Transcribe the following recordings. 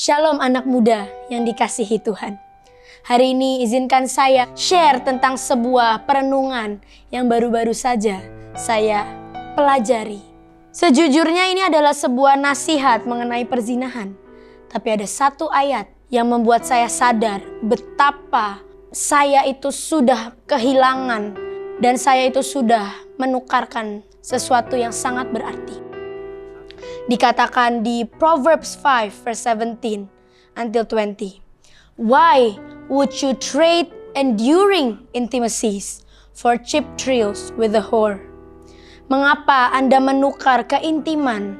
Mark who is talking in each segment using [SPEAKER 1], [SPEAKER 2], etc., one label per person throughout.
[SPEAKER 1] Shalom anak muda yang dikasihi Tuhan. Hari ini izinkan saya share tentang sebuah perenungan yang baru-baru saja saya pelajari. Sejujurnya ini adalah sebuah nasihat mengenai perzinahan. Tapi ada satu ayat yang membuat saya sadar betapa saya itu sudah kehilangan dan saya itu sudah menukarkan sesuatu yang sangat berarti. Dikatakan di Proverbs 5 verse 17 until 20. Why would you trade enduring intimacies for cheap thrills with a whore? Mengapa Anda menukar keintiman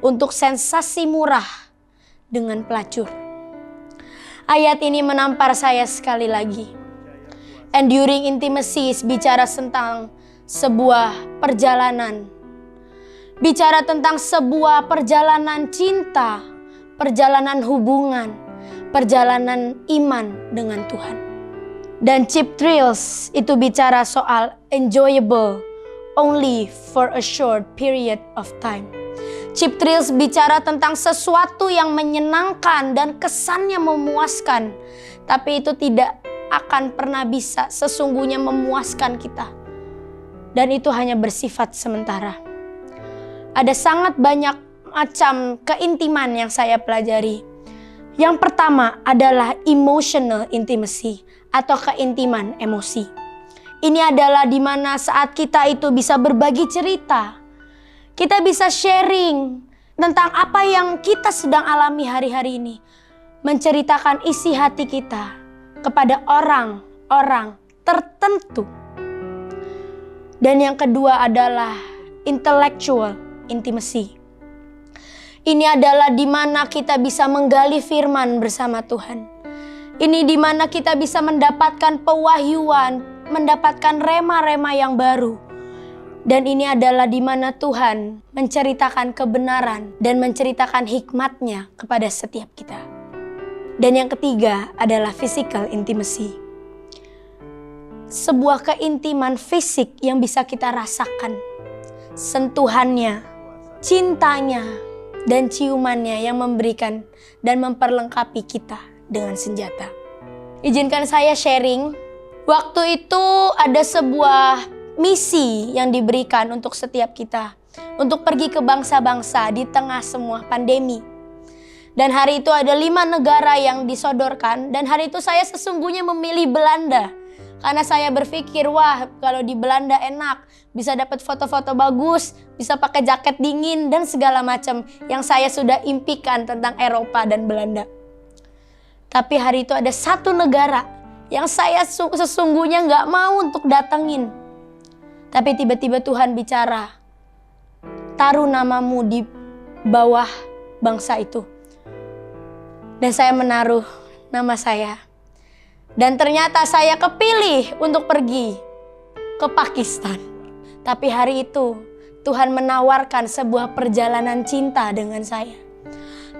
[SPEAKER 1] untuk sensasi murah dengan pelacur? Ayat ini menampar saya sekali lagi. Enduring intimacies bicara tentang sebuah perjalanan. Bicara tentang sebuah perjalanan cinta, perjalanan hubungan, perjalanan iman dengan Tuhan. Dan cheap thrills itu bicara soal enjoyable only for a short period of time. Cheap thrills bicara tentang sesuatu yang menyenangkan dan kesannya memuaskan, tapi itu tidak akan pernah bisa sesungguhnya memuaskan kita. Dan itu hanya bersifat sementara. Ada sangat banyak macam keintiman yang saya pelajari. Yang pertama adalah emotional intimacy atau keintiman emosi. Ini adalah di mana saat kita itu bisa berbagi cerita. Kita bisa sharing tentang apa yang kita sedang alami hari-hari ini. Menceritakan isi hati kita kepada orang-orang tertentu. Dan yang kedua adalah intellectual intimacy. Ini adalah di mana kita bisa menggali firman bersama Tuhan. Ini di mana kita bisa mendapatkan pewahyuan, mendapatkan rema-rema yang baru. Dan ini adalah di mana Tuhan menceritakan kebenaran dan menceritakan hikmat-Nya kepada setiap kita. Dan yang ketiga adalah physical intimacy. Sebuah keintiman fisik yang bisa kita rasakan. Sentuhannya, cintanya, dan ciumannya yang memberikan dan memperlengkapi kita dengan senjata. Izinkan saya sharing. Waktu itu ada sebuah misi yang diberikan untuk setiap kita. Untuk pergi ke bangsa-bangsa di tengah semua pandemi. Dan hari itu ada 5 negara yang disodorkan. Dan hari itu saya sesungguhnya memilih Belanda. Karena saya berpikir, wah kalau di Belanda enak, bisa dapat foto-foto bagus, bisa pakai jaket dingin dan segala macam yang saya sudah impikan tentang Eropa dan Belanda. Tapi hari itu ada satu negara yang saya sesungguhnya gak mau untuk datengin. Tapi tiba-tiba Tuhan bicara, taruh namamu di bawah bangsa itu. Dan saya menaruh nama saya. Dan ternyata saya kepilih untuk pergi ke Pakistan. Tapi hari itu Tuhan menawarkan sebuah perjalanan cinta dengan saya.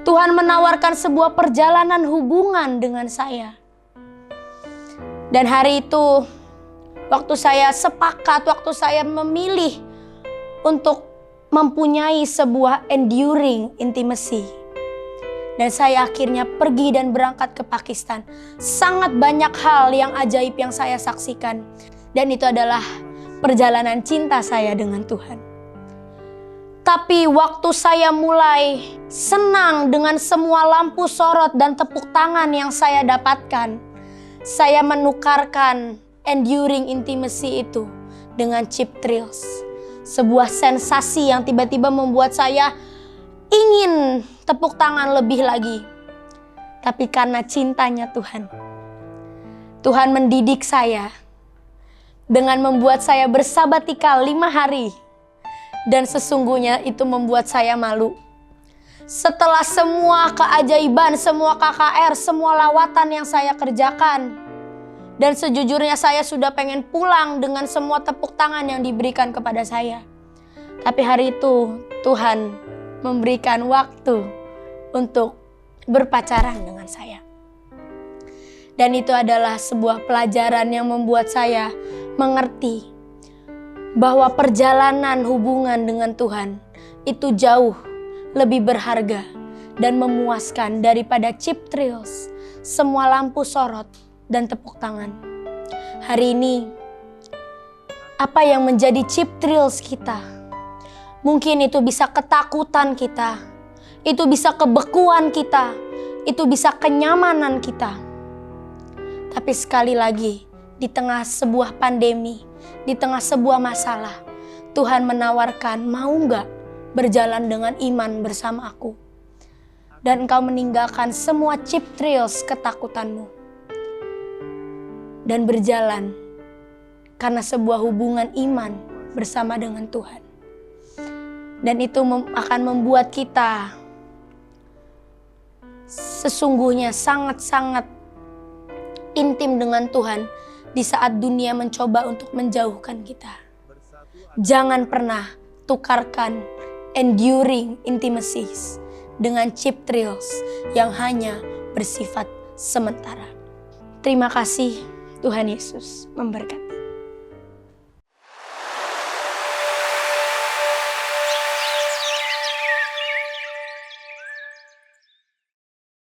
[SPEAKER 1] Tuhan menawarkan sebuah perjalanan hubungan dengan saya. Dan hari itu waktu saya sepakat, waktu saya memilih untuk mempunyai sebuah enduring intimacy. Dan saya akhirnya pergi dan berangkat ke Pakistan. Sangat banyak hal yang ajaib yang saya saksikan. Dan itu adalah perjalanan cinta saya dengan Tuhan. Tapi waktu saya mulai senang dengan semua lampu sorot dan tepuk tangan yang saya dapatkan, saya menukarkan enduring intimacy itu dengan cheap thrills. Sebuah sensasi yang tiba-tiba membuat saya ingin tepuk tangan lebih lagi. Tapi karena cintanya Tuhan, Tuhan mendidik saya dengan membuat saya bersabatikal 5 hari. Dan sesungguhnya itu membuat saya malu. Setelah semua keajaiban, semua KKR, semua lawatan yang saya kerjakan. Dan sejujurnya saya sudah pengen pulang dengan semua tepuk tangan yang diberikan kepada saya. Tapi hari itu Tuhan memberikan waktu untuk berpacaran dengan saya. Dan itu adalah sebuah pelajaran yang membuat saya mengerti bahwa perjalanan hubungan dengan Tuhan itu jauh lebih berharga dan memuaskan daripada chip thrills, semua lampu sorot dan tepuk tangan. Hari ini, apa yang menjadi chip thrills kita? Mungkin itu bisa ketakutan kita, itu bisa kebekuan kita, itu bisa kenyamanan kita. Tapi sekali lagi, di tengah sebuah pandemi, di tengah sebuah masalah, Tuhan menawarkan, mau gak berjalan dengan iman bersama aku? Dan engkau meninggalkan semua chip thrills ketakutanmu. Dan berjalan karena sebuah hubungan iman bersama dengan Tuhan. Dan itu akan membuat kita sesungguhnya sangat-sangat intim dengan Tuhan di saat dunia mencoba untuk menjauhkan kita. Jangan pernah tukarkan enduring intimacies dengan cheap thrills yang hanya bersifat sementara. Terima kasih, Tuhan Yesus memberkati.